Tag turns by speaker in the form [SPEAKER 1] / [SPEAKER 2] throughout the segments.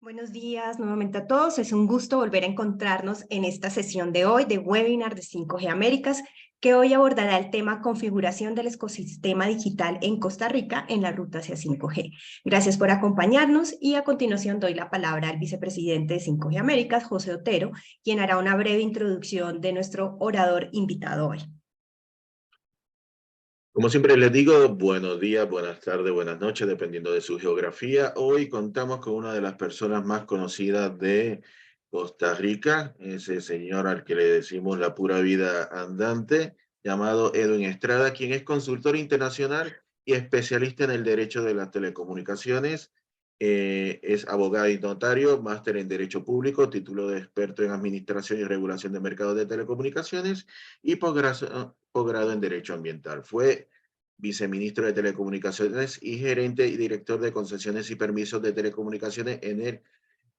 [SPEAKER 1] Buenos días nuevamente a todos. Es un gusto volver a encontrarnos en esta sesión de hoy de webinar de 5G Américas, que hoy abordará el tema configuración del ecosistema digital en Costa Rica en la ruta hacia 5G. Gracias por acompañarnos y a continuación doy la palabra al vicepresidente de 5G Américas, José Otero, quien hará una breve introducción de nuestro orador invitado hoy.
[SPEAKER 2] Como siempre les digo, buenos días, buenas tardes, buenas noches, dependiendo de su geografía. Hoy contamos con una de las personas más conocidas de Costa Rica, ese señor al que le decimos la pura vida andante, llamado Edwin Estrada, quien es consultor internacional y especialista en el derecho de las telecomunicaciones. Es abogado y notario, máster en Derecho Público, título de experto en Administración y Regulación de Mercados de Telecomunicaciones y posgrado en Derecho Ambiental. Fue viceministro de Telecomunicaciones y gerente y director de concesiones y permisos de telecomunicaciones en el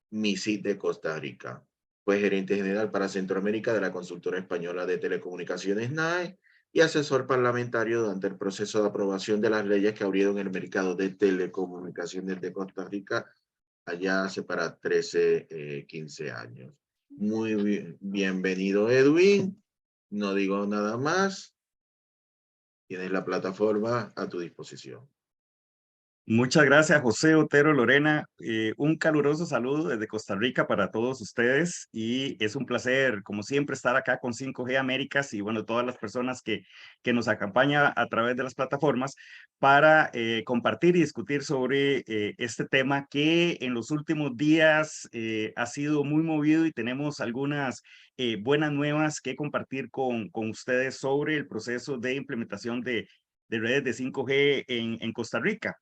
[SPEAKER 2] MISIT de Costa Rica. Fue gerente general para Centroamérica de la consultora española de telecomunicaciones NAE y asesor parlamentario durante el proceso de aprobación de las leyes que abrieron el mercado de telecomunicaciones de Costa Rica allá hace para 15 años. Muy bienvenido, Edwin. No digo nada más. Tienes la plataforma a tu disposición.
[SPEAKER 3] Muchas gracias, José Otero, Lorena. Un caluroso saludo desde Costa Rica para todos ustedes y es un placer, como siempre, estar acá con 5G Américas y bueno, todas las personas que nos acompañan a través de las plataformas para compartir y discutir sobre este tema que en los últimos días ha sido muy movido y tenemos algunas buenas nuevas que compartir con ustedes sobre el proceso de implementación de redes de 5G en Costa Rica.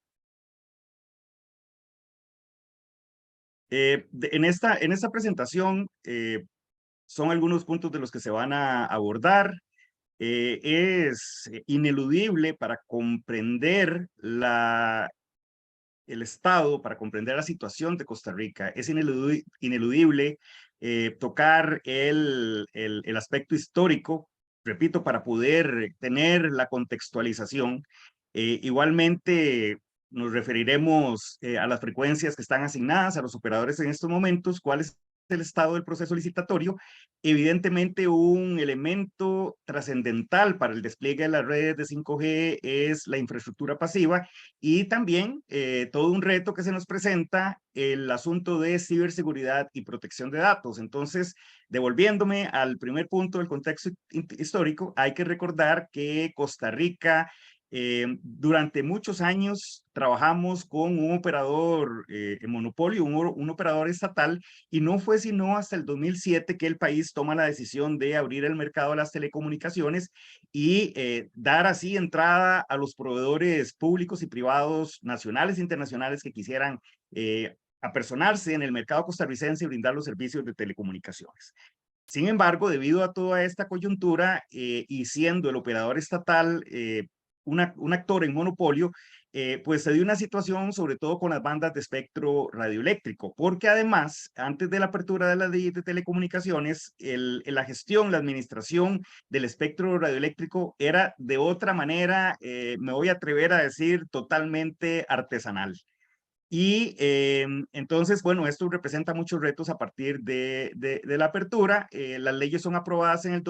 [SPEAKER 3] En esta presentación son algunos puntos de los que se van a abordar. Es ineludible para comprender el estado, para comprender la situación de Costa Rica. Es ineludible tocar el aspecto histórico, repito, para poder tener la contextualización. Igualmente, nos referiremos a las frecuencias que están asignadas a los operadores en estos momentos, cuál es el estado del proceso licitatorio. Evidentemente, un elemento trascendental para el despliegue de las redes de 5G es la infraestructura pasiva y también todo un reto que se nos presenta, el asunto de ciberseguridad y protección de datos. Entonces, devolviéndome al primer punto del contexto histórico, hay que recordar que Costa Rica durante muchos años trabajamos con un operador en monopolio, un operador estatal, y no fue sino hasta el 2007 que el país toma la decisión de abrir el mercado de las telecomunicaciones y dar así entrada a los proveedores públicos y privados nacionales e internacionales que quisieran apersonarse en el mercado costarricense y brindar los servicios de telecomunicaciones. Sin embargo, debido a toda esta coyuntura y siendo el operador estatal un actor en monopolio, pues se dio una situación sobre todo con las bandas de espectro radioeléctrico, porque además, antes de la apertura de la ley de telecomunicaciones, la gestión, la administración del espectro radioeléctrico era de otra manera, me voy a atrever a decir, totalmente artesanal. Y entonces, bueno, esto representa muchos retos a partir de la apertura. Las leyes son aprobadas en el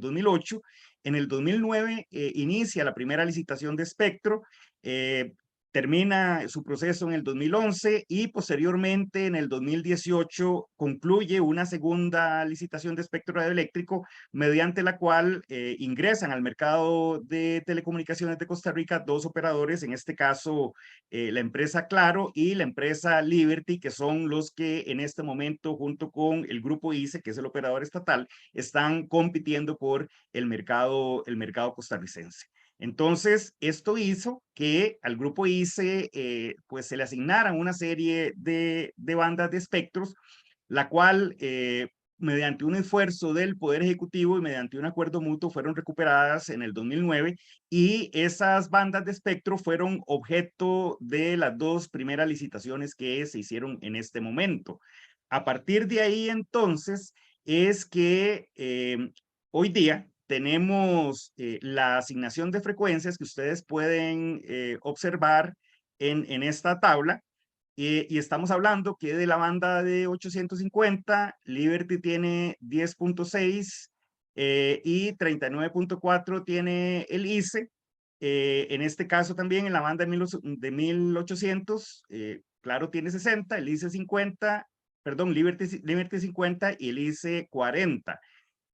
[SPEAKER 3] 2008. En el 2009 inicia la primera licitación de espectro. Termina su proceso en el 2011 y posteriormente en el 2018 concluye una segunda licitación de espectro radioeléctrico mediante la cual ingresan al mercado de telecomunicaciones de Costa Rica dos operadores, en este caso la empresa Claro y la empresa Liberty, que son los que en este momento junto con el grupo ICE, que es el operador estatal, están compitiendo por el mercado costarricense. Entonces, esto hizo que al grupo ICE pues se le asignaran una serie de bandas de espectros, la cual mediante un esfuerzo del Poder Ejecutivo y mediante un acuerdo mutuo fueron recuperadas en el 2009 y esas bandas de espectro fueron objeto de las dos primeras licitaciones que se hicieron en este momento. A partir de ahí entonces es que hoy día tenemos la asignación de frecuencias que ustedes pueden observar en esta tabla. y estamos hablando que de la banda de 850, Liberty tiene 10.6 y 39.4 tiene el ICE. En este caso también en la banda de 1800, Claro tiene 60, el ICE 50, perdón, Liberty 50 y el ICE 40.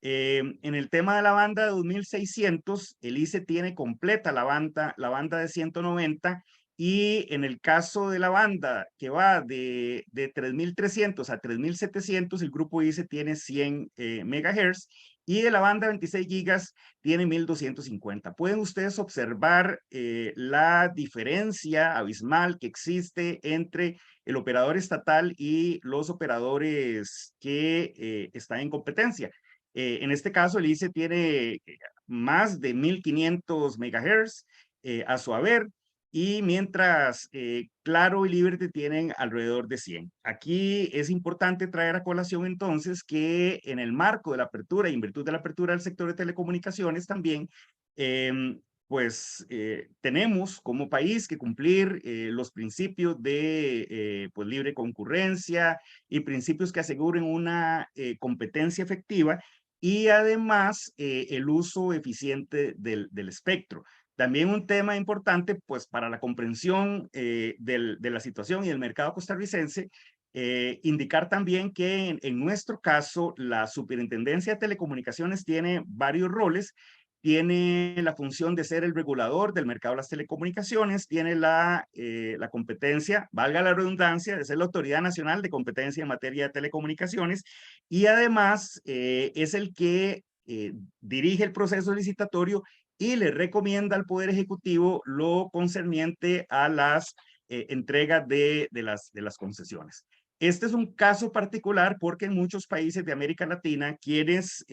[SPEAKER 3] En el tema de la banda de 2600, el ICE tiene completa la banda de 190, y en el caso de la banda que va de 3300 a 3700, el grupo ICE tiene 100 megahertz, y de la banda 26 gigas tiene 1250. Pueden ustedes observar la diferencia abismal que existe entre el operador estatal y los operadores que están en competencia. En este caso, el ICE tiene más de 1500 megahertz a su haber, y mientras Claro y Liberty tienen alrededor de 100. Aquí es importante traer a colación entonces que en el marco de la apertura y en virtud de la apertura del sector de telecomunicaciones también, tenemos como país que cumplir los principios de pues, libre concurrencia y principios que aseguren una competencia efectiva, y además el uso eficiente del espectro. También un tema importante, pues, para la comprensión de la situación y del mercado costarricense, indicar también que en nuestro caso la Superintendencia de Telecomunicaciones tiene varios roles. Tiene la función de ser el regulador del mercado de las telecomunicaciones, tiene la competencia, valga la redundancia, de ser la Autoridad Nacional de Competencia en materia de telecomunicaciones, y además es el que dirige el proceso licitatorio y le recomienda al Poder Ejecutivo lo concerniente a las entregas de las concesiones. Este es un caso particular porque en muchos países de América Latina, quienes,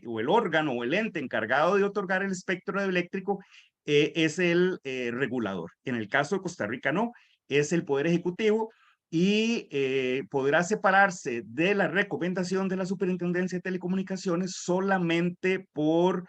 [SPEAKER 3] o el órgano o el ente encargado de otorgar el espectro eléctrico es el regulador. En el caso de Costa Rica no, es el Poder Ejecutivo, y podrá separarse de la recomendación de la Superintendencia de Telecomunicaciones solamente por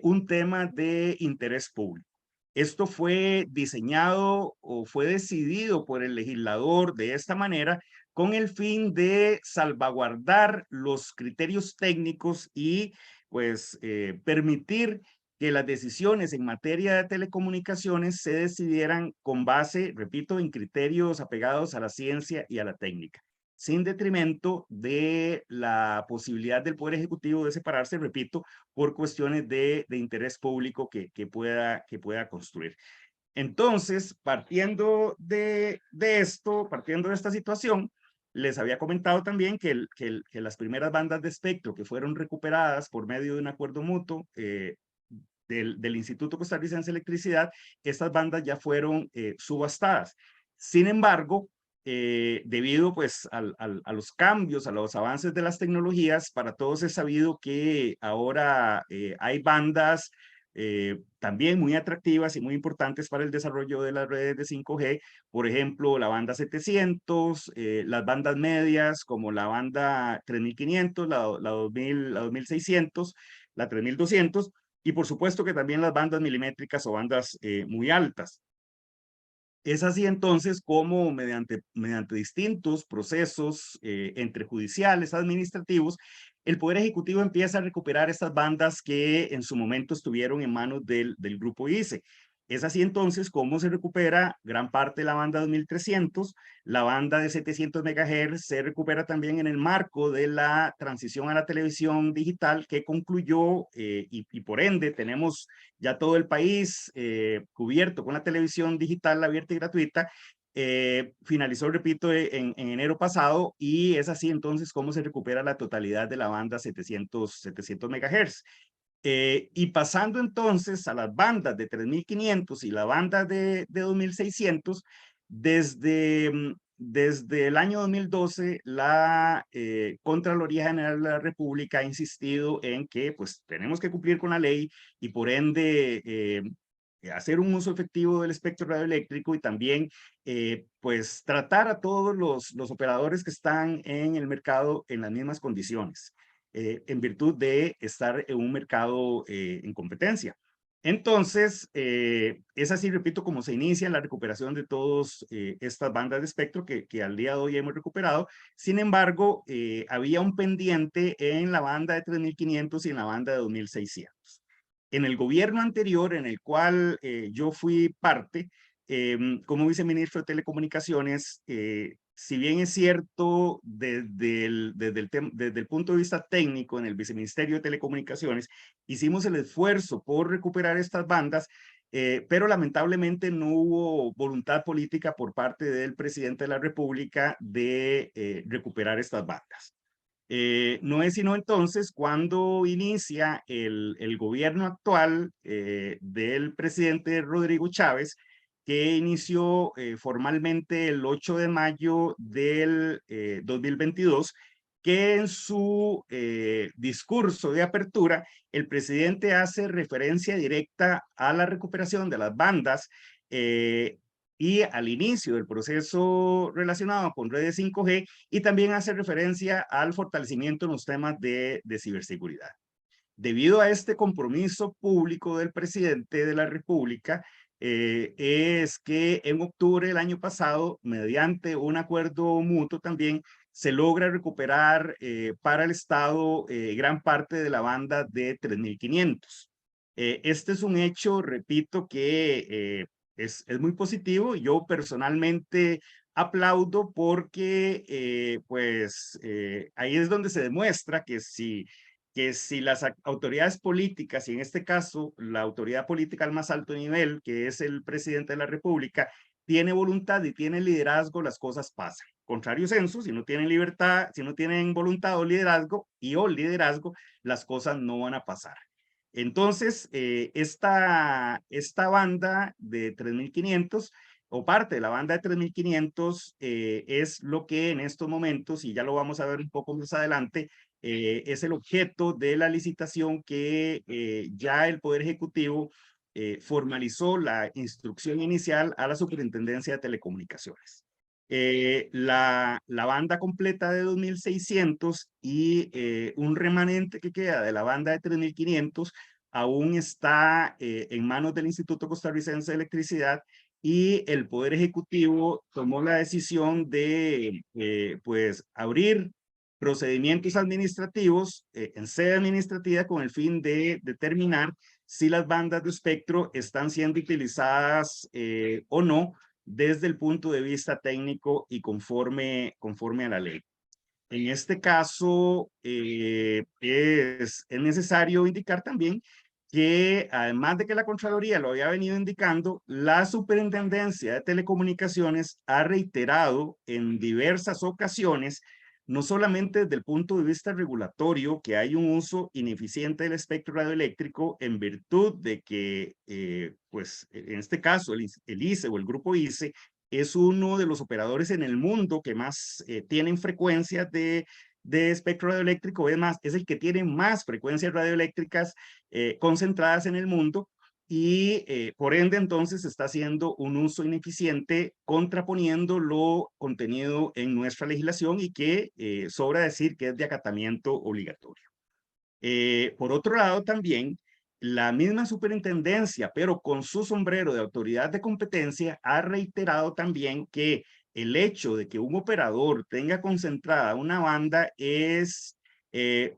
[SPEAKER 3] un tema de interés público. Esto fue diseñado o fue decidido por el legislador de esta manera con el fin de salvaguardar los criterios técnicos y pues permitir que las decisiones en materia de telecomunicaciones se decidieran con base, repito, en criterios apegados a la ciencia y a la técnica, sin detrimento de la posibilidad del Poder Ejecutivo de separarse, repito, por cuestiones de interés público que pueda construir. Entonces, partiendo de esto, partiendo de esta situación, les había comentado también que las primeras bandas de espectro que fueron recuperadas por medio de un acuerdo mutuo del Instituto Costarricense de Electricidad, estas bandas ya fueron subastadas. Sin embargo, debido pues a los cambios, a los avances de las tecnologías, para todos es sabido que ahora hay bandas también muy atractivas y muy importantes para el desarrollo de las redes de 5G, por ejemplo, la banda 700, las bandas medias como la banda 3500, la 2000, la 2600, la 3200, y por supuesto que también las bandas milimétricas o bandas muy altas. Es así entonces como mediante distintos procesos entre judiciales, administrativos, el Poder Ejecutivo empieza a recuperar estas bandas que en su momento estuvieron en manos del grupo ICE. Es así entonces como se recupera gran parte de la banda 2300, la banda de 700 MHz se recupera también en el marco de la transición a la televisión digital que concluyó y por ende tenemos ya todo el país cubierto con la televisión digital abierta y gratuita. Finalizó, repito, en enero pasado, y es así entonces como se recupera la totalidad de la banda 700 MHz. Y pasando entonces a las bandas de 3500 y la banda de 2600, desde el año 2012, la Contraloría General de la República ha insistido en que pues tenemos que cumplir con la ley y por ende hacer un uso efectivo del espectro radioeléctrico, y también pues tratar a todos los operadores que están en el mercado en las mismas condiciones. En virtud de estar en un mercado en competencia. Entonces, es así, repito, como se inicia la recuperación de todas estas bandas de espectro que al día de hoy hemos recuperado. Sin embargo, había un pendiente en la banda de 3500 y en la banda de 2600. En el gobierno anterior, en el cual yo fui parte, como viceministro de Telecomunicaciones, si bien es cierto desde el punto de vista técnico en el Viceministerio de Telecomunicaciones, hicimos el esfuerzo por recuperar estas bandas, pero lamentablemente no hubo voluntad política por parte del presidente de la República de recuperar estas bandas. No es sino entonces cuando inicia el gobierno actual del presidente Rodrigo Chávez, que inició formalmente el 8 de mayo del 2022, que en su discurso de apertura, el presidente hace referencia directa a la recuperación de las bandas y al inicio del proceso relacionado con redes 5G, y también hace referencia al fortalecimiento en los temas de ciberseguridad. Debido a este compromiso público del presidente de la República, es que en octubre del año pasado, mediante un acuerdo mutuo también, se logra recuperar para el Estado gran parte de la banda de 3500. Este es un hecho, repito, que es muy positivo. Yo personalmente aplaudo porque ahí es donde se demuestra que si las autoridades políticas, y en este caso la autoridad política al más alto nivel, que es el presidente de la República, tiene voluntad y tiene liderazgo, las cosas pasan. Contrario censo, si no tienen libertad, si no tienen voluntad o liderazgo, las cosas no van a pasar. Entonces, esta banda de 3500 o parte de la banda de 3500 es lo que en estos momentos, y ya lo vamos a ver un poco más adelante, es el objeto de la licitación que ya el Poder Ejecutivo formalizó la instrucción inicial a la Superintendencia de Telecomunicaciones. La banda completa de 2600 y un remanente que queda de la banda de 3500 aún está en manos del Instituto Costarricense de Electricidad, y el Poder Ejecutivo tomó la decisión de abrir procedimientos administrativos en sede administrativa con el fin de determinar si las bandas de espectro están siendo utilizadas o no desde el punto de vista técnico y conforme a la ley. En este caso, es necesario indicar también que además de que la Contraloría lo había venido indicando, la Superintendencia de Telecomunicaciones ha reiterado en diversas ocasiones, no solamente desde el punto de vista regulatorio, que hay un uso ineficiente del espectro radioeléctrico en virtud de que, en este caso, el ICE o el grupo ICE es uno de los operadores en el mundo que más tienen frecuencias de espectro radioeléctrico, es el que tiene más frecuencias radioeléctricas concentradas en el mundo, y por ende entonces está haciendo un uso ineficiente, contraponiendo lo contenido en nuestra legislación y que sobra decir que es de acatamiento obligatorio. Por otro lado también, la misma superintendencia, pero con su sombrero de autoridad de competencia, ha reiterado también que el hecho de que un operador tenga concentrada una banda es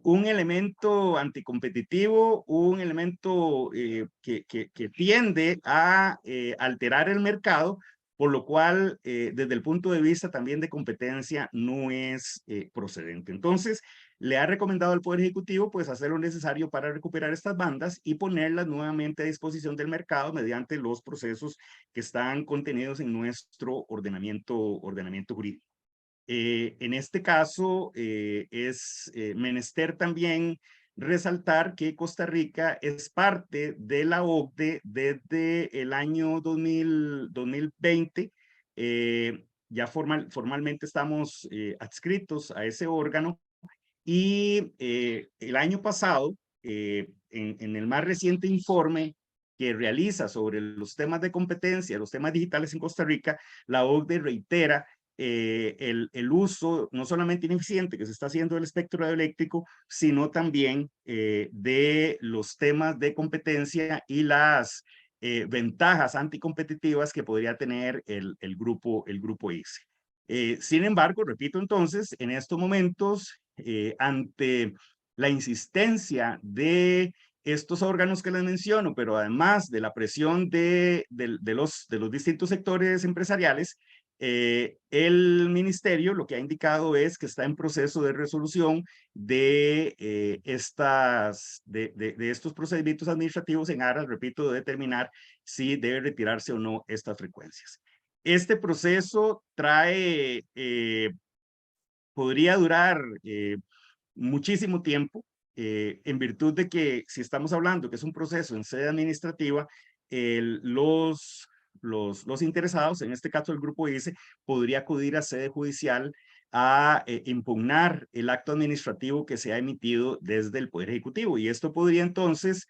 [SPEAKER 3] un elemento anticompetitivo, un elemento que tiende a alterar el mercado, por lo cual desde el punto de vista también de competencia no es procedente. Entonces, le ha recomendado al Poder Ejecutivo hacer lo necesario para recuperar estas bandas y ponerlas nuevamente a disposición del mercado mediante los procesos que están contenidos en nuestro ordenamiento jurídico. En este caso, es menester también resaltar que Costa Rica es parte de la OCDE desde el año 2020. Ya formalmente estamos adscritos a ese órgano, y el año pasado, en el más reciente informe que realiza sobre los temas de competencia, los temas digitales en Costa Rica, la OCDE reitera el uso no solamente ineficiente que se está haciendo del espectro radioeléctrico, sino también de los temas de competencia y las ventajas anticompetitivas que podría tener el grupo ICE. Sin embargo, repito entonces, en estos momentos, ante la insistencia de estos órganos que les menciono, pero además de la presión de los distintos sectores empresariales, el ministerio lo que ha indicado es que está en proceso de resolución de, de estos procedimientos administrativos en aras, repito, de determinar si debe retirarse o no estas frecuencias. Este proceso podría durar muchísimo tiempo, en virtud de que si estamos hablando que es un proceso en sede administrativa, los interesados, en este caso el grupo ICE, podría acudir a sede judicial a impugnar el acto administrativo que se ha emitido desde el Poder Ejecutivo. Y esto podría entonces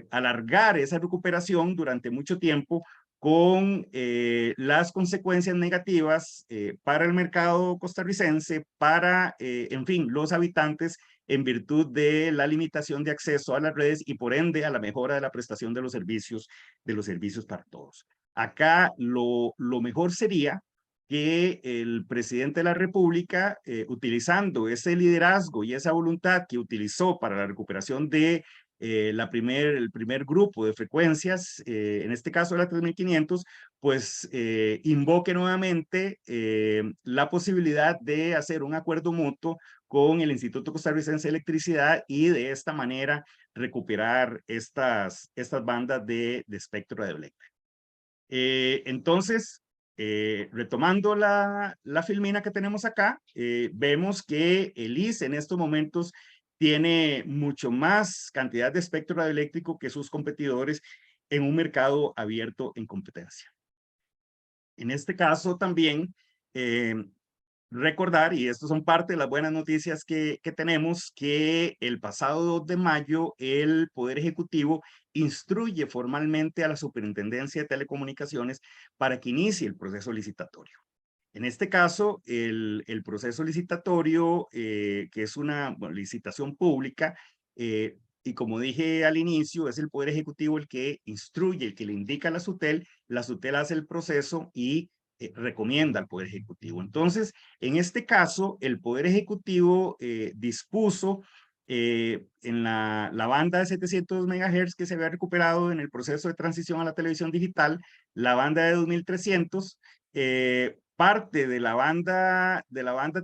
[SPEAKER 3] alargar esa recuperación durante mucho tiempo, con las consecuencias negativas para el mercado costarricense, para, en fin, los habitantes, en virtud de la limitación de acceso a las redes y por ende a la mejora de la prestación de los servicios para todos. Acá lo mejor sería que el presidente de la República, utilizando ese liderazgo y esa voluntad que utilizó para la recuperación de el primer grupo de frecuencias, en este caso la 3500, pues invoque nuevamente la posibilidad de hacer un acuerdo mutuo con el Instituto Costarricense de Electricidad y de esta manera recuperar estas bandas de espectro radioeléctrico. Entonces, retomando la filmina que tenemos acá, vemos que el ICE en estos momentos tiene mucho más cantidad de espectro radioeléctrico que sus competidores en un mercado abierto en competencia. En este caso también recordar, y estas son parte de las buenas noticias que tenemos, que el pasado 2 de mayo el Poder Ejecutivo instruye formalmente a la Superintendencia de Telecomunicaciones para que inicie el proceso licitatorio. En este caso, el proceso licitatorio, que es una licitación pública, y como dije al inicio, es el Poder Ejecutivo el que instruye, el que le indica a la SUTEL hace el proceso y recomienda al Poder Ejecutivo. Entonces, en este caso, el Poder Ejecutivo dispuso en la banda de 700 MHz que se había recuperado en el proceso de transición a la televisión digital, la banda de 2300, parte de la banda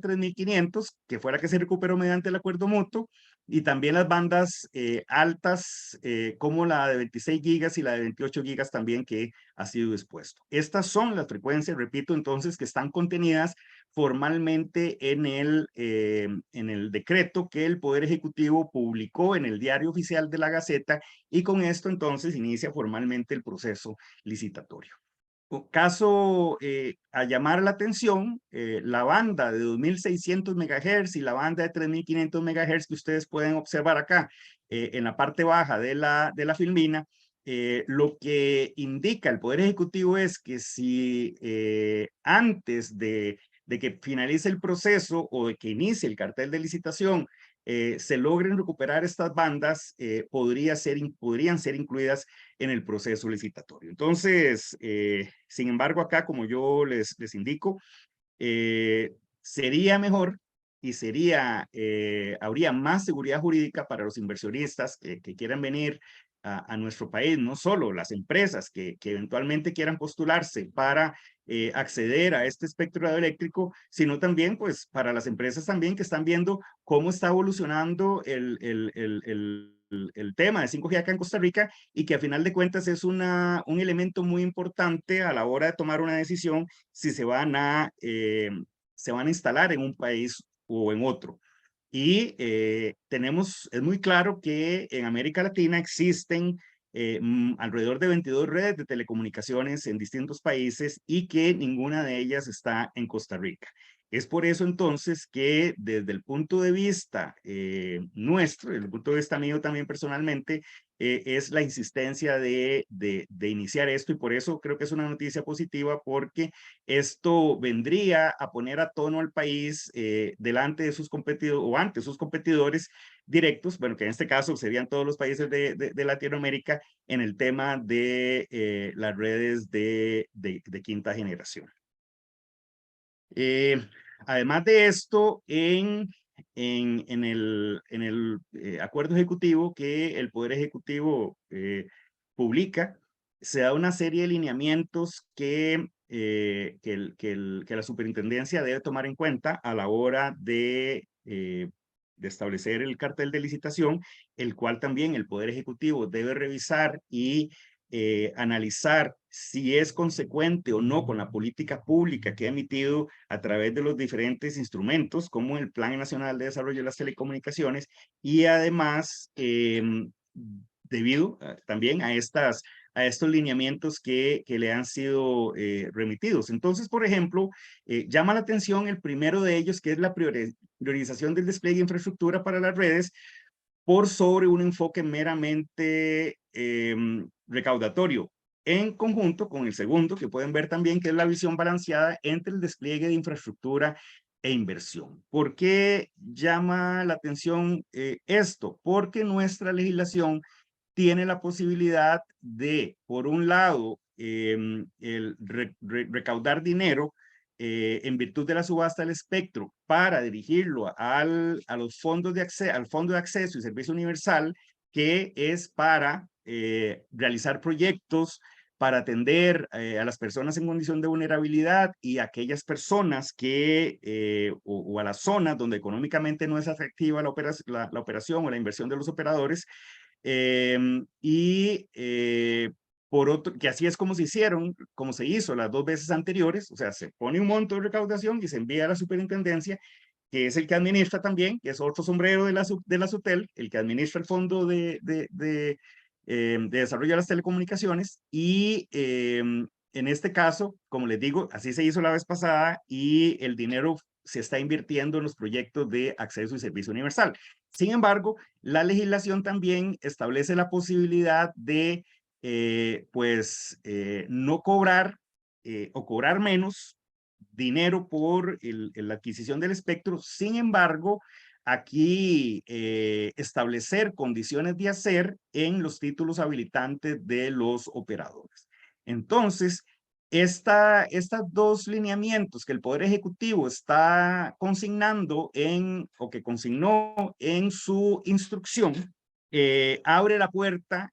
[SPEAKER 3] 3500, que fue la que se recuperó mediante el acuerdo mutuo, y también las bandas altas, como la de 26 gigas y la de 28 gigas también, que ha sido dispuesto. Estas son las frecuencias, repito, entonces, que están contenidas formalmente en el decreto que el Poder Ejecutivo publicó en el Diario Oficial de la Gaceta, y con esto entonces inicia formalmente el proceso licitatorio. Caso a llamar la atención, la banda de 2600 MHz y la banda de 3500 MHz que ustedes pueden observar acá en la parte baja de la filmina, lo que indica el Poder Ejecutivo es que si antes de que finalice el proceso o de que inicie el cartel de licitación se logren recuperar estas bandas, podrían ser incluidas en el proceso licitatorio. Entonces, sin embargo, acá, como yo les indico, sería mejor y habría más seguridad jurídica para los inversionistas que quieran venir a nuestro país, no solo las empresas que eventualmente quieran postularse para acceder a este espectro radioeléctrico, sino también pues para las empresas también que están viendo cómo está evolucionando el tema de 5G acá en Costa Rica, y que a final de cuentas es un elemento muy importante a la hora de tomar una decisión si se van a instalar en un país o en otro. Y es muy claro que en América Latina existen alrededor de 22 redes de telecomunicaciones en distintos países y que ninguna de ellas está en Costa Rica. Es por eso entonces que desde el punto de vista nuestro, desde el punto de vista mío también personalmente, es la insistencia de iniciar esto, y por eso creo que es una noticia positiva, porque esto vendría a poner a tono al país delante de sus competidores o ante sus competidores directos, bueno, que en este caso serían todos los países de Latinoamérica, en el tema de las redes de quinta generación. Además de esto, en el acuerdo ejecutivo que el Poder Ejecutivo publica, se da una serie de lineamientos que la superintendencia debe tomar en cuenta a la hora de establecer el cartel de licitación, el cual también el Poder Ejecutivo debe revisar y analizar si es consecuente o no con la política pública que ha emitido a través de los diferentes instrumentos, como el Plan Nacional de Desarrollo de las Telecomunicaciones, y además, debido también a estos lineamientos que le han sido remitidos. Entonces, por ejemplo, llama la atención el primero de ellos, que es la priorización del despliegue de infraestructura para las redes, por sobre un enfoque meramente recaudatorio, en conjunto con el segundo, que pueden ver también, que es la visión balanceada entre el despliegue de infraestructura e inversión. ¿Por qué llama la atención esto? Porque nuestra legislación tiene la posibilidad de, por un lado, recaudar dinero en virtud de la subasta del espectro para dirigirlo a los fondos al Fondo de Acceso y Servicio Universal, que es para realizar proyectos para atender a las personas en condición de vulnerabilidad y a aquellas personas que, o a las zonas donde económicamente no es atractiva la operación o la inversión de los operadores, por otro, que así es como se hizo las dos veces anteriores, o sea, se pone un monto de recaudación y se envía a la superintendencia, que es el que administra también, que es otro sombrero de la SUTEL, el que administra el Fondo de Desarrollo de las Telecomunicaciones, y en este caso, como les digo, así se hizo la vez pasada, y el dinero se está invirtiendo en los proyectos de acceso y servicio universal. Sin embargo, la legislación también establece la posibilidad de no cobrar o cobrar menos dinero por la adquisición del espectro. Sin embargo, aquí establecer condiciones de hacer en los títulos habilitantes de los operadores. Entonces, estos dos lineamientos que el Poder Ejecutivo está consignando o que consignó en su instrucción, abre la puerta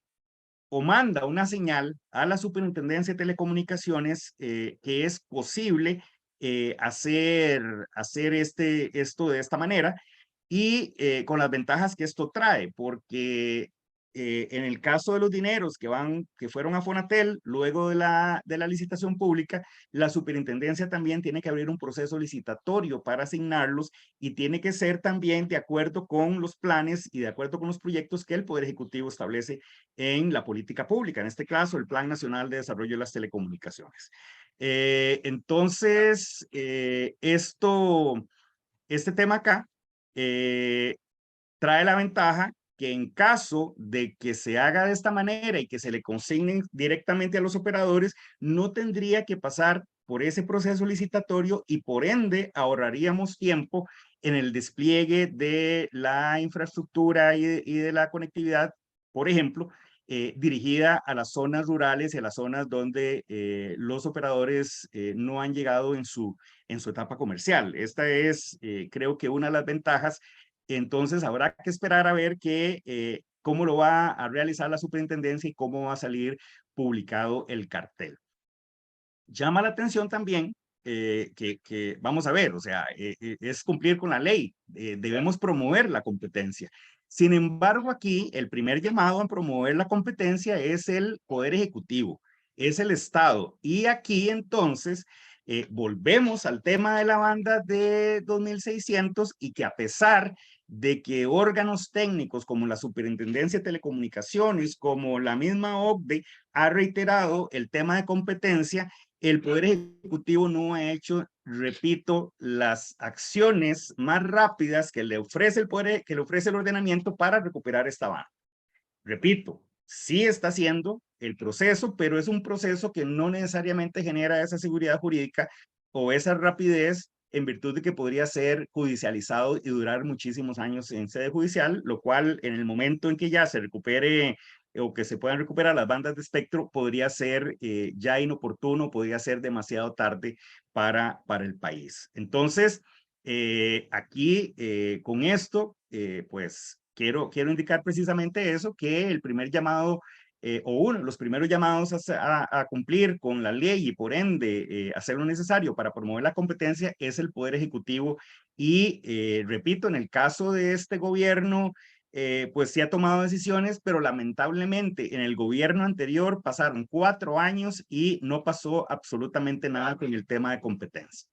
[SPEAKER 3] o manda una señal a la Superintendencia de Telecomunicaciones que es posible hacer esto de esta manera, y con las ventajas que esto trae, porque en el caso de los dineros que fueron a Fonatel luego de la licitación pública, la superintendencia también tiene que abrir un proceso licitatorio para asignarlos, y tiene que ser también de acuerdo con los planes y de acuerdo con los proyectos que el Poder Ejecutivo establece en la política pública, en este caso el Plan Nacional de Desarrollo de las Telecomunicaciones. Entonces, este tema acá trae la ventaja que en caso de que se haga de esta manera y que se le consignen directamente a los operadores, no tendría que pasar por ese proceso licitatorio, y por ende ahorraríamos tiempo en el despliegue de la infraestructura y de la conectividad, por ejemplo, dirigida a las zonas rurales y a las zonas donde los operadores no han llegado en su etapa comercial. Esta es, creo que, una de las ventajas. Entonces habrá que esperar a ver cómo lo va a realizar la superintendencia y cómo va a salir publicado el cartel. Llama la atención también que vamos a ver, o sea, es cumplir con la ley, debemos promover la competencia. Sin embargo, aquí el primer llamado a promover la competencia es el Poder Ejecutivo, es el Estado. Y aquí entonces volvemos al tema de la banda de 2600, y que a pesar de que órganos técnicos como la Superintendencia de Telecomunicaciones, como la misma OCDE, ha reiterado el tema de competencia, el Poder Ejecutivo no ha hecho, repito, las acciones más rápidas que le ofrece el ordenamiento para recuperar esta banda. Repito, sí está haciendo el proceso, pero es un proceso que no necesariamente genera esa seguridad jurídica o esa rapidez en virtud de que podría ser judicializado y durar muchísimos años en sede judicial, lo cual en el momento en que ya se recupere o que se puedan recuperar las bandas de espectro, podría ser ya inoportuno, podría ser demasiado tarde para el país. Entonces, aquí con esto, pues quiero indicar precisamente eso, que el primer llamado o uno de los primeros llamados a cumplir con la ley y por ende hacer lo necesario para promover la competencia es el Poder Ejecutivo y repito, en el caso de este gobierno, pues sí ha tomado decisiones, pero lamentablemente en el gobierno anterior pasaron 4 años y no pasó absolutamente nada con el tema de competencia.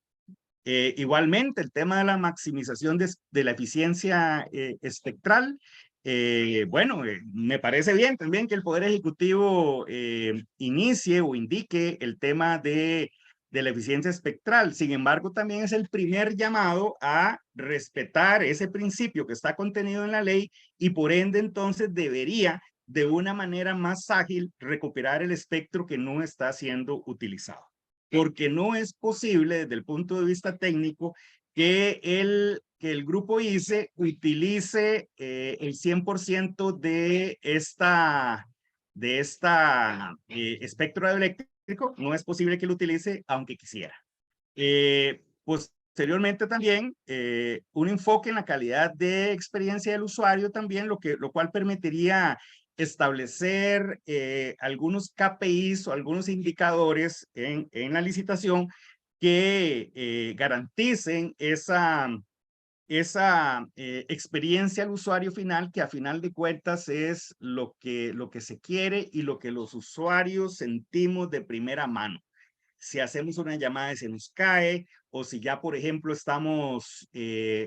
[SPEAKER 3] Igualmente, el tema de la maximización de la eficiencia espectral, bueno, me parece bien también que el Poder Ejecutivo inicie o indique el tema de la eficiencia espectral. Sin embargo, también es el primer llamado a respetar ese principio que está contenido en la ley y por ende entonces debería de una manera más ágil recuperar el espectro que no está siendo utilizado. Porque no es posible desde el punto de vista técnico que el grupo ICE utilice el 100% de esta espectro eléctrico. No es posible que lo utilice aunque quisiera. Posteriormente también un enfoque en la calidad de experiencia del usuario también, lo cual permitiría establecer algunos KPIs o algunos indicadores en la licitación que garanticen esa experiencia al usuario final, que a final de cuentas es lo que se quiere y lo que los usuarios sentimos de primera mano. Si hacemos una llamada y se nos cae, o si ya, por ejemplo, estamos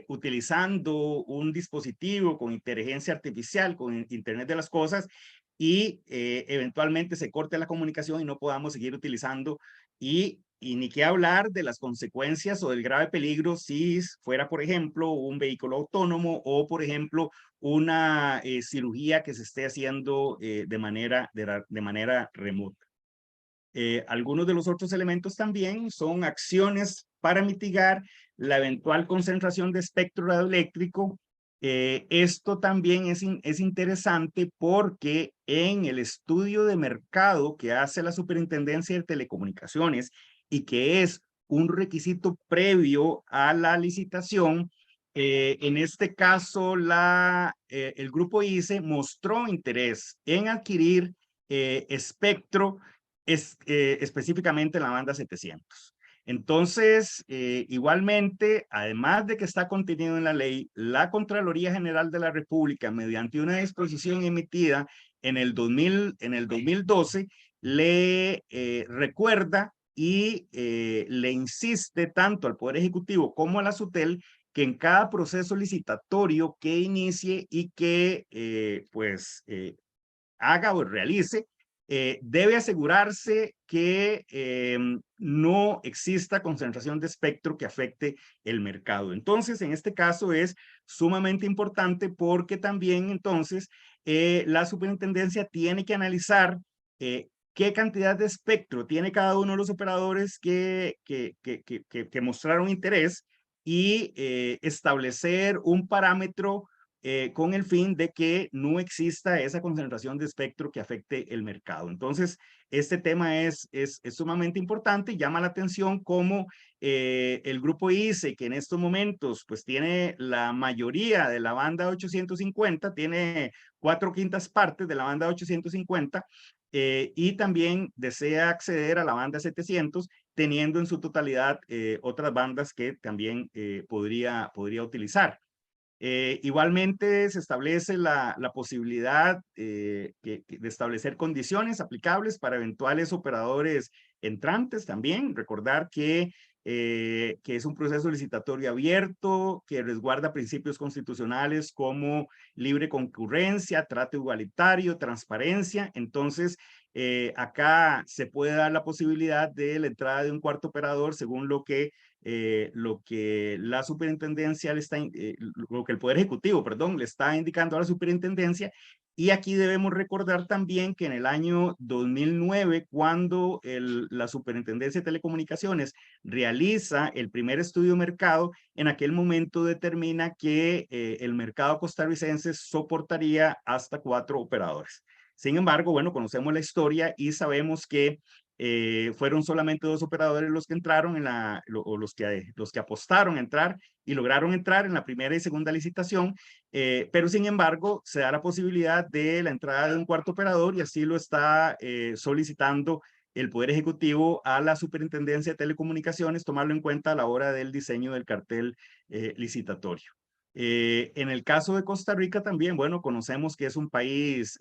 [SPEAKER 3] utilizando un dispositivo con inteligencia artificial, con Internet de las Cosas, y eventualmente se corte la comunicación y no podamos seguir utilizando, y ni qué hablar de las consecuencias o del grave peligro si fuera, por ejemplo, un vehículo autónomo o, por ejemplo, una cirugía que se esté haciendo de manera remota. Algunos de los otros elementos también son acciones para mitigar la eventual concentración de espectro radioeléctrico. Esto también es interesante porque en el estudio de mercado que hace la Superintendencia de Telecomunicaciones y que es un requisito previo a la licitación, en este caso el grupo ICE mostró interés en adquirir espectro específicamente en la banda 700. Entonces, igualmente, además de que está contenido en la ley, la Contraloría General de la República, mediante una disposición emitida en el 2012, le recuerda y le insiste tanto al Poder Ejecutivo como a la SUTEL que en cada proceso licitatorio que inicie y que haga o realice, debe asegurarse que no exista concentración de espectro que afecte el mercado. Entonces, en este caso es sumamente importante porque también entonces la superintendencia tiene que analizar qué cantidad de espectro tiene cada uno de los operadores que mostraron interés y establecer un parámetro con el fin de que no exista esa concentración de espectro que afecte el mercado. Entonces, este tema es sumamente importante y llama la atención cómo el grupo ICE, que en estos momentos pues tiene la mayoría de la banda 850, tiene 4/5 partes de la banda 850 y también desea acceder a la banda 700, teniendo en su totalidad otras bandas que también podría utilizar. Igualmente se establece la posibilidad de establecer condiciones aplicables para eventuales operadores entrantes también. Recordar que es un proceso licitatorio abierto, que resguarda principios constitucionales como libre concurrencia, trato igualitario, transparencia. Entonces, acá se puede dar la posibilidad de la entrada de un cuarto operador según lo que la superintendencia le está, lo que el Poder Ejecutivo, perdón, le está indicando a la superintendencia Y aquí debemos recordar también que en el año 2009, cuando la Superintendencia de Telecomunicaciones realiza el primer estudio de mercado, en aquel momento determina que el mercado costarricense soportaría hasta 4 operadores. Sin embargo, bueno, conocemos la historia y sabemos que fueron solamente 2 operadores los que entraron los que apostaron a entrar y lograron entrar en la primera y segunda licitación, pero sin embargo se da la posibilidad de la entrada de un cuarto operador y así lo está solicitando el Poder Ejecutivo a la Superintendencia de Telecomunicaciones, tomarlo en cuenta a la hora del diseño del cartel licitatorio. En el caso de Costa Rica también, bueno, conocemos que es un país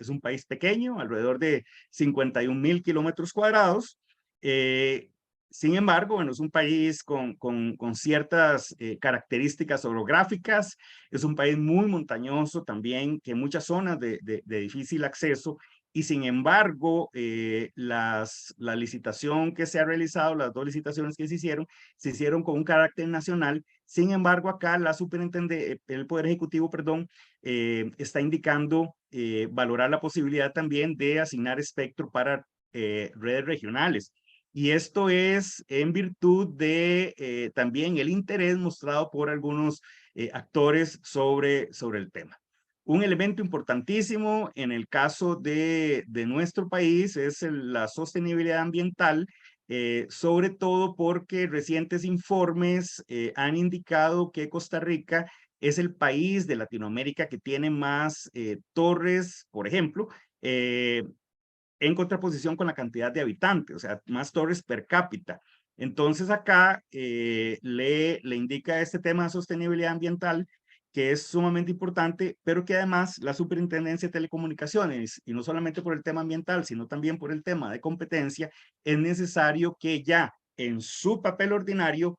[SPEAKER 3] pequeño, alrededor de 51,000 kilómetros cuadrados. Sin embargo, bueno, es un país con ciertas características orográficas, es un país muy montañoso también, que muchas zonas de difícil acceso, y sin embargo, la licitación que se ha realizado, las 2 licitaciones que se hicieron con un carácter nacional. Sin embargo, acá la superintendencia, el Poder Ejecutivo, perdón, está indicando valorar la posibilidad también de asignar espectro para redes regionales. Y esto es en virtud de también el interés mostrado por algunos actores sobre el tema. Un elemento importantísimo en el caso de nuestro país es la sostenibilidad ambiental, sobre todo porque recientes informes han indicado que Costa Rica es el país de Latinoamérica que tiene más torres, por ejemplo, en contraposición con la cantidad de habitantes, o sea, más torres per cápita. Entonces acá le indica este tema de sostenibilidad ambiental, que es sumamente importante, pero que además la Superintendencia de Telecomunicaciones, y no solamente por el tema ambiental, sino también por el tema de competencia, es necesario que ya en su papel ordinario,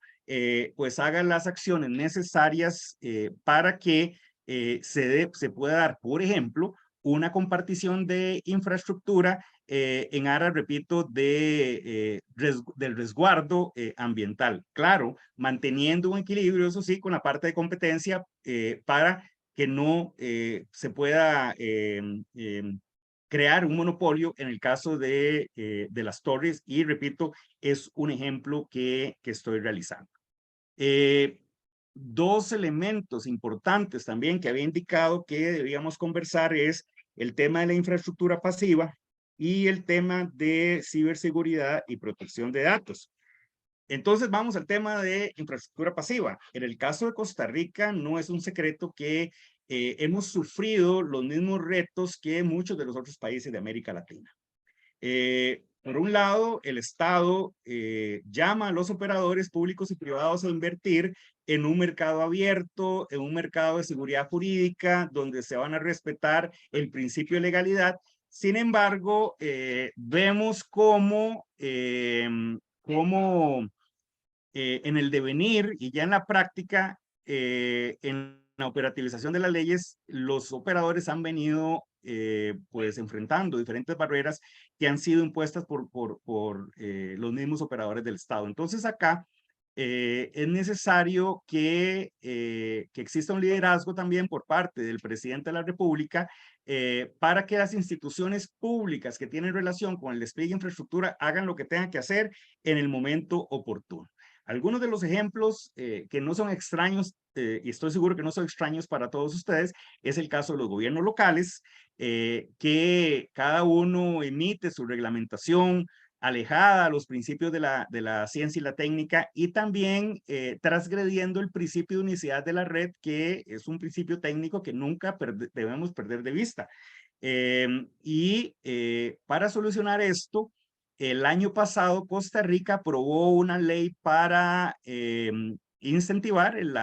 [SPEAKER 3] pues haga las acciones necesarias para que se pueda dar, por ejemplo, una compartición de infraestructura en aras, repito, del resguardo ambiental. Claro, manteniendo un equilibrio, eso sí, con la parte de competencia para que no se pueda crear un monopolio en el caso de las torres, y repito, es un ejemplo que estoy realizando. 2 elementos importantes también que había indicado que debíamos conversar es el tema de la infraestructura pasiva y el tema de ciberseguridad y protección de datos. Entonces vamos al tema de infraestructura pasiva. En el caso de Costa Rica no es un secreto que hemos sufrido los mismos retos que muchos de los otros países de América Latina. Por un lado, el Estado llama a los operadores públicos y privados a invertir en un mercado abierto, en un mercado de seguridad jurídica, donde se van a respetar el principio de legalidad. Sin embargo, vemos cómo en el devenir y ya en la práctica, en la operativización de las leyes, los operadores han venido pues enfrentando diferentes barreras que han sido impuestas por los mismos operadores del Estado. Entonces acá es necesario que exista un liderazgo también por parte del presidente de la República para que las instituciones públicas que tienen relación con el despliegue de infraestructura hagan lo que tengan que hacer en el momento oportuno. Algunos de los ejemplos que no son extraños, y estoy seguro que no son extraños para todos ustedes, es el caso de los gobiernos locales, que cada uno emite su reglamentación alejada a los principios de la ciencia y la técnica, y también transgrediendo el principio de unicidad de la red, que es un principio técnico que nunca debemos perder de vista. Para solucionar esto, el año pasado Costa Rica aprobó una ley para incentivar el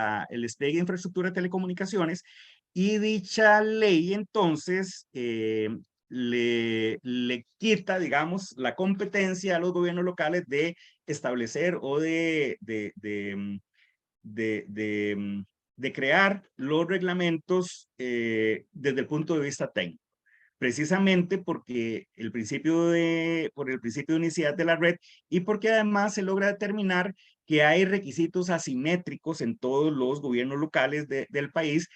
[SPEAKER 3] despliegue de infraestructura de telecomunicaciones, y dicha ley entonces le quita, digamos, la competencia a los gobiernos locales de establecer o de crear los reglamentos desde el punto de vista técnico, precisamente porque por el principio de unicidad de la red, y porque además se logra determinar que hay requisitos asimétricos en todos los gobiernos locales del país,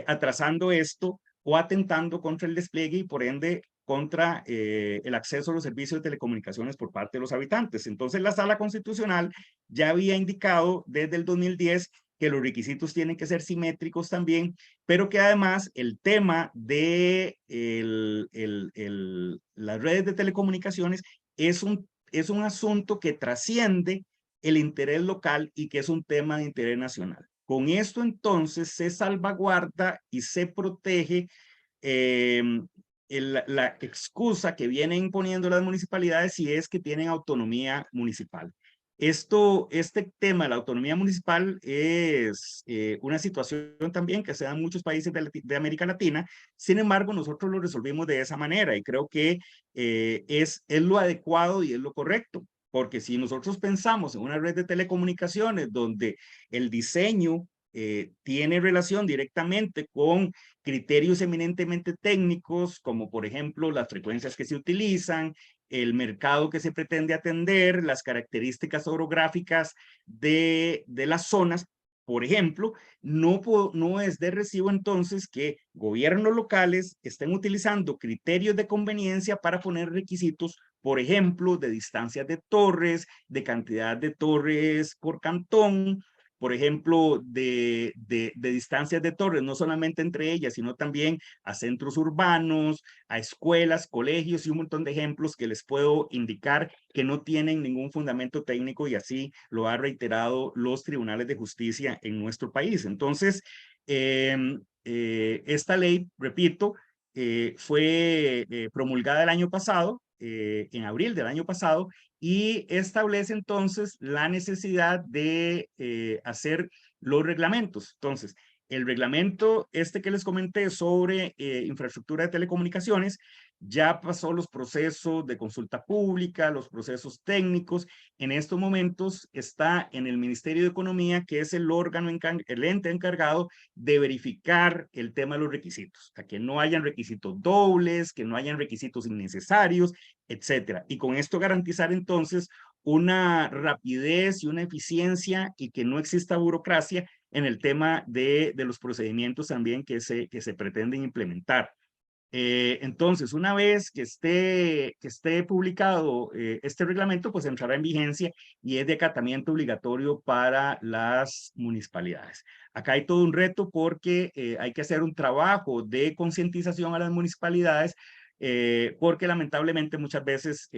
[SPEAKER 3] atrasando esto o atentando contra el despliegue y por ende contra el acceso a los servicios de telecomunicaciones por parte de los habitantes. Entonces la Sala Constitucional ya había indicado desde el 2010 que los requisitos tienen que ser simétricos también, pero que además el tema de las redes de telecomunicaciones es un asunto que trasciende el interés local y que es un tema de interés nacional. Con esto entonces se salvaguarda y se protege la excusa que vienen imponiendo las municipalidades si es que tienen autonomía municipal. Este tema de la autonomía municipal es una situación también que se da en muchos países de América Latina. Sin embargo, nosotros lo resolvimos de esa manera y creo que es lo adecuado y es lo correcto. Porque si nosotros pensamos en una red de telecomunicaciones donde el diseño tiene relación directamente con criterios eminentemente técnicos, como por ejemplo las frecuencias que se utilizan, el mercado que se pretende atender, las características orográficas de las zonas, por ejemplo, no es de recibo entonces que gobiernos locales estén utilizando criterios de conveniencia para poner requisitos, por ejemplo, de distancias de torres, de cantidad de torres por cantón, por ejemplo, de distancias de torres, no solamente entre ellas, sino también a centros urbanos, a escuelas, colegios y un montón de ejemplos que les puedo indicar que no tienen ningún fundamento técnico y así lo han reiterado los tribunales de justicia en nuestro país. Entonces, esta ley, repito, fue promulgada el año pasado, en abril del año pasado, y establece entonces la necesidad de hacer los reglamentos. Entonces, el reglamento que les comenté sobre infraestructura de telecomunicaciones ya pasó los procesos de consulta pública, los procesos técnicos. En estos momentos está en el Ministerio de Economía, que es el órgano, el ente encargado de verificar el tema de los requisitos, a que no hayan requisitos dobles, que no hayan requisitos innecesarios, etcétera. Y con esto garantizar entonces una rapidez y una eficiencia y que no exista burocracia en el tema de los procedimientos también que se pretenden implementar. Entonces, una vez que esté publicado este reglamento, pues entrará en vigencia y es de acatamiento obligatorio para las municipalidades. Acá hay todo un reto porque hay que hacer un trabajo de concientización a las municipalidades porque lamentablemente muchas veces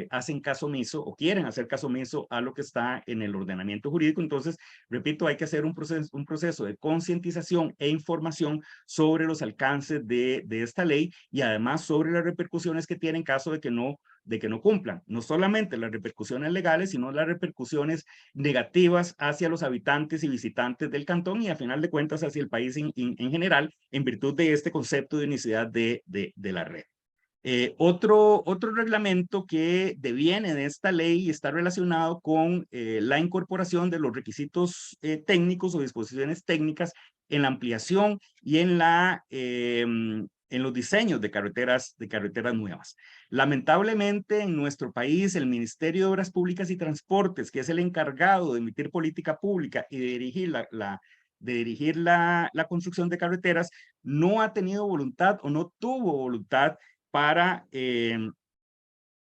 [SPEAKER 3] hacen caso omiso o quieren hacer caso omiso a lo que está en el ordenamiento jurídico. Entonces, repito, hay que hacer un proceso de concientización e información sobre los alcances de esta ley y además sobre las repercusiones que tiene en caso de que no cumplan. No solamente las repercusiones legales, sino las repercusiones negativas hacia los habitantes y visitantes del cantón y a final de cuentas hacia el país en general, en virtud de este concepto de unicidad de la red. Otro reglamento que deviene de esta ley está relacionado con la incorporación de los requisitos técnicos o disposiciones técnicas en la ampliación y en los diseños de carreteras nuevas. Lamentablemente en nuestro país el Ministerio de Obras Públicas y Transportes, que es el encargado de emitir política pública y de dirigir la construcción de carreteras, no ha tenido voluntad o no tuvo voluntad para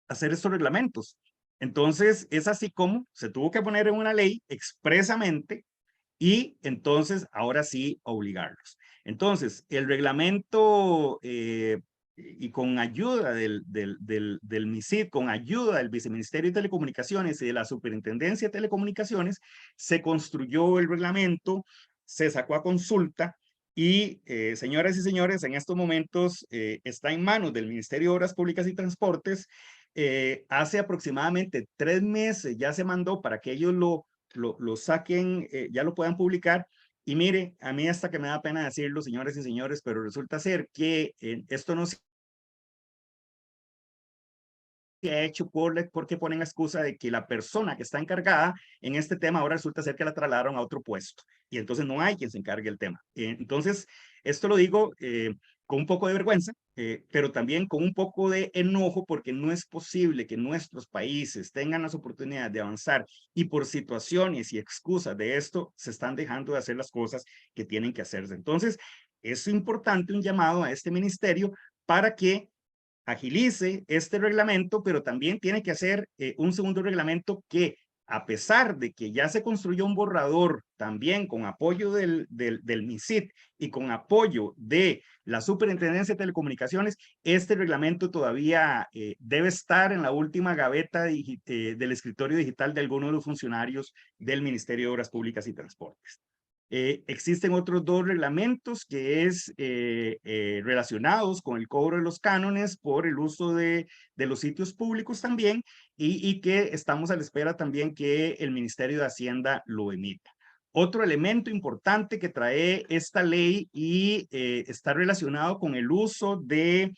[SPEAKER 3] hacer estos reglamentos. Entonces, es así como se tuvo que poner en una ley expresamente y entonces, ahora sí, obligarlos. Entonces, el reglamento y con ayuda del MISID, con ayuda del Viceministerio de Telecomunicaciones y de la Superintendencia de Telecomunicaciones, se construyó el reglamento, se sacó a consulta y, señoras y señores, en estos momentos está en manos del Ministerio de Obras Públicas y Transportes. Hace aproximadamente 3 meses ya se mandó para que ellos lo saquen, ya lo puedan publicar. Y mire, a mí hasta que me da pena decirlo, señores y señores, pero resulta ser que esto no se ha hecho porque ponen la excusa de que la persona que está encargada en este tema ahora resulta ser que la trasladaron a otro puesto y entonces no hay quien se encargue el tema. Entonces, esto lo digo con un poco de vergüenza, pero también con un poco de enojo porque no es posible que nuestros países tengan las oportunidades de avanzar y por situaciones y excusas de esto se están dejando de hacer las cosas que tienen que hacerse. Entonces, es importante un llamado a este ministerio para que agilice este reglamento, pero también tiene que hacer un segundo reglamento que, a pesar de que ya se construyó un borrador también con apoyo del MISIT y con apoyo de la Superintendencia de Telecomunicaciones, este reglamento todavía debe estar en la última gaveta del escritorio digital de alguno de los funcionarios del Ministerio de Obras Públicas y Transportes. Existen otros dos reglamentos que es relacionados con el cobro de los cánones por el uso de los sitios públicos también y que estamos a la espera también que el Ministerio de Hacienda lo emita. Otro elemento importante que trae esta ley y está relacionado con el uso de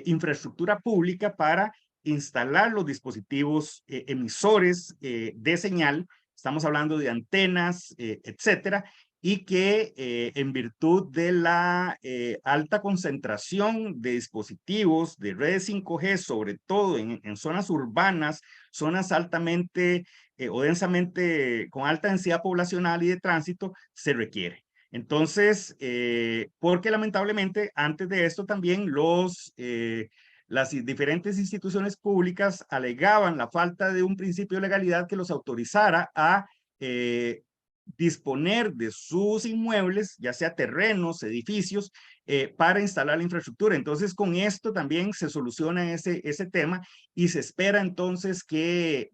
[SPEAKER 3] infraestructura pública para instalar los dispositivos emisores de señal. Estamos hablando de antenas, etcétera, y que en virtud de la alta concentración de dispositivos de redes 5G, sobre todo en zonas urbanas, zonas altamente o densamente, con alta densidad poblacional y de tránsito, se requiere. Entonces, porque lamentablemente antes de esto también las diferentes instituciones públicas alegaban la falta de un principio de legalidad que los autorizara a disponer de sus inmuebles, ya sea terrenos, edificios, para instalar la infraestructura. Entonces, con esto también se soluciona ese tema y se espera entonces que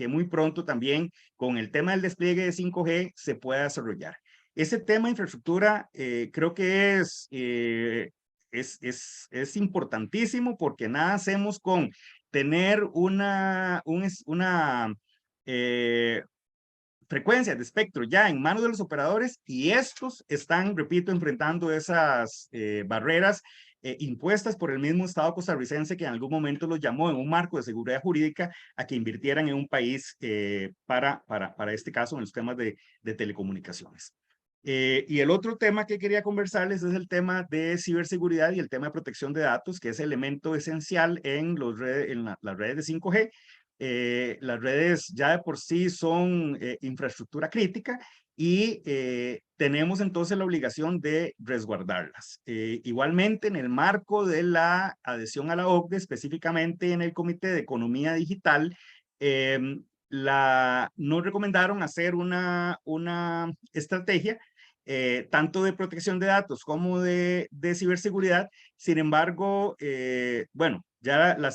[SPEAKER 3] muy pronto también con el tema del despliegue de 5G se pueda desarrollar. Ese tema de infraestructura creo que es importantísimo porque nada hacemos con tener una frecuencias de espectro ya en manos de los operadores y estos están, repito, enfrentando esas barreras impuestas por el mismo Estado costarricense que en algún momento los llamó en un marco de seguridad jurídica a que invirtieran en un país para este caso en los temas de telecomunicaciones. Y el otro tema que quería conversarles es el tema de ciberseguridad y el tema de protección de datos, que es elemento esencial en las redes de 5G. Las redes ya de por sí son infraestructura crítica y tenemos entonces la obligación de resguardarlas. Igualmente, en el marco de la adhesión a la OCDE, específicamente en el Comité de Economía Digital, nos recomendaron hacer una estrategia tanto de protección de datos como de ciberseguridad. Sin embargo, bueno, ya la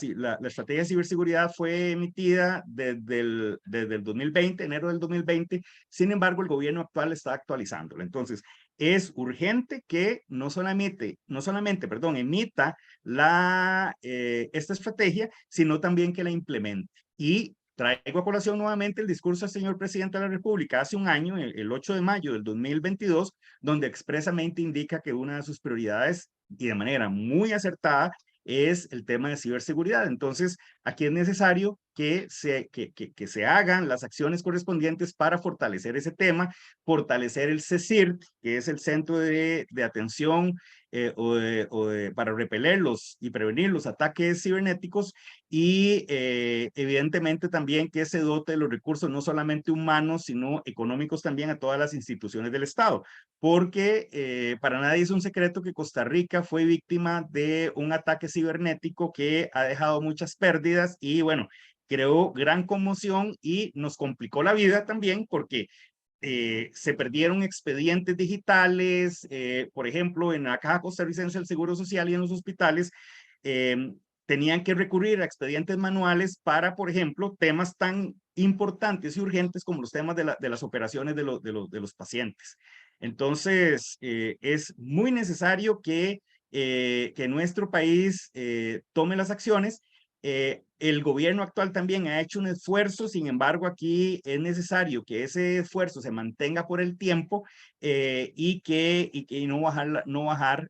[SPEAKER 3] estrategia de ciberseguridad fue emitida desde el 2020, enero del 2020. Sin embargo, el gobierno actual está actualizándola. Entonces, es urgente que no solamente emita esta estrategia, sino también que la implemente. Y traigo a colación nuevamente el discurso del señor presidente de la República hace un año, el 8 de mayo del 2022, donde expresamente indica que una de sus prioridades, y de manera muy acertada, es el tema de ciberseguridad. Entonces, aquí es necesario que se hagan las acciones correspondientes para fortalecer ese tema, fortalecer el CECIRT, que es el Centro de Atención para repelerlos y prevenir los ataques cibernéticos y evidentemente también que se dote de los recursos no solamente humanos, sino económicos también a todas las instituciones del Estado, porque para nadie es un secreto que Costa Rica fue víctima de un ataque cibernético que ha dejado muchas pérdidas y bueno, creó gran conmoción y nos complicó la vida también porque se perdieron expedientes digitales, por ejemplo, en la Caja Costarricense del Seguro Social y en los hospitales, tenían que recurrir a expedientes manuales para, por ejemplo, temas tan importantes y urgentes como los temas de las operaciones de los pacientes. Entonces, es muy necesario que nuestro país tome las acciones. El gobierno actual también ha hecho un esfuerzo, sin embargo, aquí es necesario que ese esfuerzo se mantenga por el tiempo y no bajar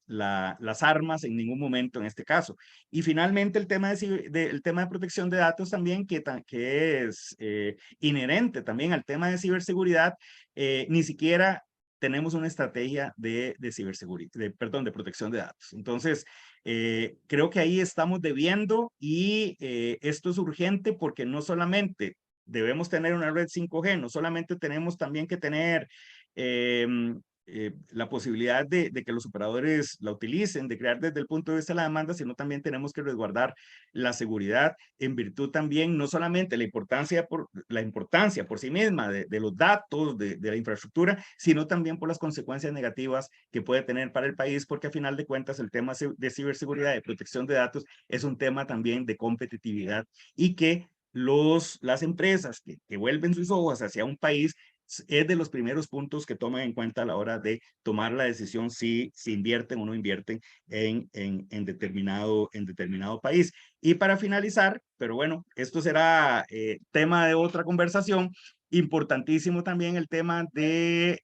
[SPEAKER 3] las armas en ningún momento en este caso. Y finalmente el tema de protección de datos también, que es inherente también al tema de ciberseguridad, ni siquiera tenemos una estrategia de ciberseguridad, de protección de datos. Entonces, creo que ahí estamos debiendo y esto es urgente porque no solamente debemos tener una red 5G, no solamente tenemos también que tener la posibilidad de que los operadores la utilicen, de crear desde el punto de vista de la demanda, sino también tenemos que resguardar la seguridad en virtud también, no solamente la importancia por sí misma de los datos, de la infraestructura, sino también por las consecuencias negativas que puede tener para el país, porque a final de cuentas el tema de ciberseguridad y protección de datos es un tema también de competitividad y que las empresas que vuelven sus ojos hacia un país es de los primeros puntos que toman en cuenta a la hora de tomar la decisión si invierten o no invierten en determinado país. Y para finalizar, pero bueno, esto será tema de otra conversación, importantísimo también el tema de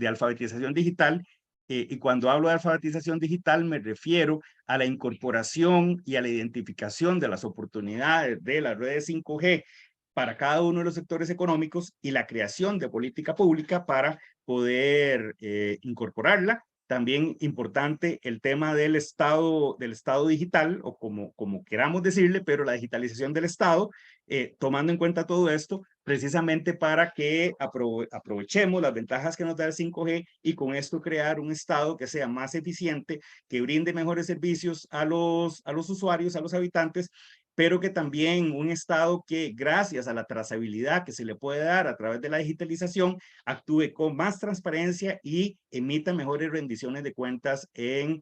[SPEAKER 3] alfabetización digital. Y cuando hablo de alfabetización digital me refiero a la incorporación y a la identificación de las oportunidades de las redes 5G para cada uno de los sectores económicos y la creación de política pública para poder incorporarla. También importante el tema del Estado digital, o como queramos decirle, pero la digitalización del Estado, tomando en cuenta todo esto, precisamente para que aprovechemos las ventajas que nos da el 5G y con esto crear un Estado que sea más eficiente, que brinde mejores servicios a los usuarios, a los habitantes, pero que también un Estado que, gracias a la trazabilidad que se le puede dar a través de la digitalización, actúe con más transparencia y emita mejores rendiciones de cuentas en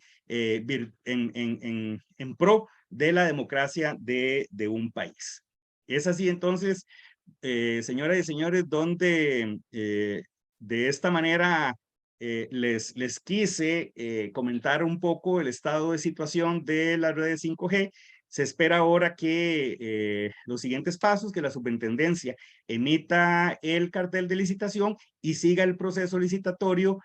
[SPEAKER 3] pro de la democracia de un país. Es así entonces, señoras y señores, donde de esta manera les quise comentar un poco el estado de situación de las redes 5G. Se espera ahora que los siguientes pasos, que la superintendencia emita el cartel de licitación y siga el proceso licitatorio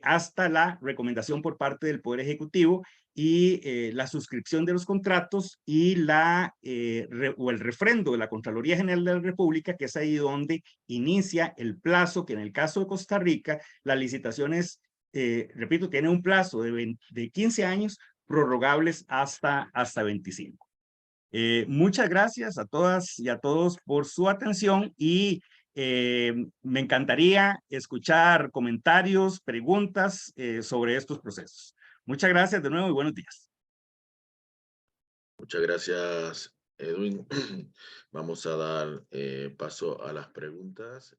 [SPEAKER 3] hasta la recomendación por parte del Poder Ejecutivo y la suscripción de los contratos y o el refrendo de la Contraloría General de la República, que es ahí donde inicia el plazo, que en el caso de Costa Rica, las licitaciones, repito, tienen un plazo de 15 años, prorrogables hasta 25. Muchas gracias a todas y a todos por su atención y me encantaría escuchar comentarios, preguntas sobre estos procesos. Muchas gracias de nuevo y buenos días.
[SPEAKER 2] Muchas gracias, Edwin. Vamos a dar paso a las preguntas.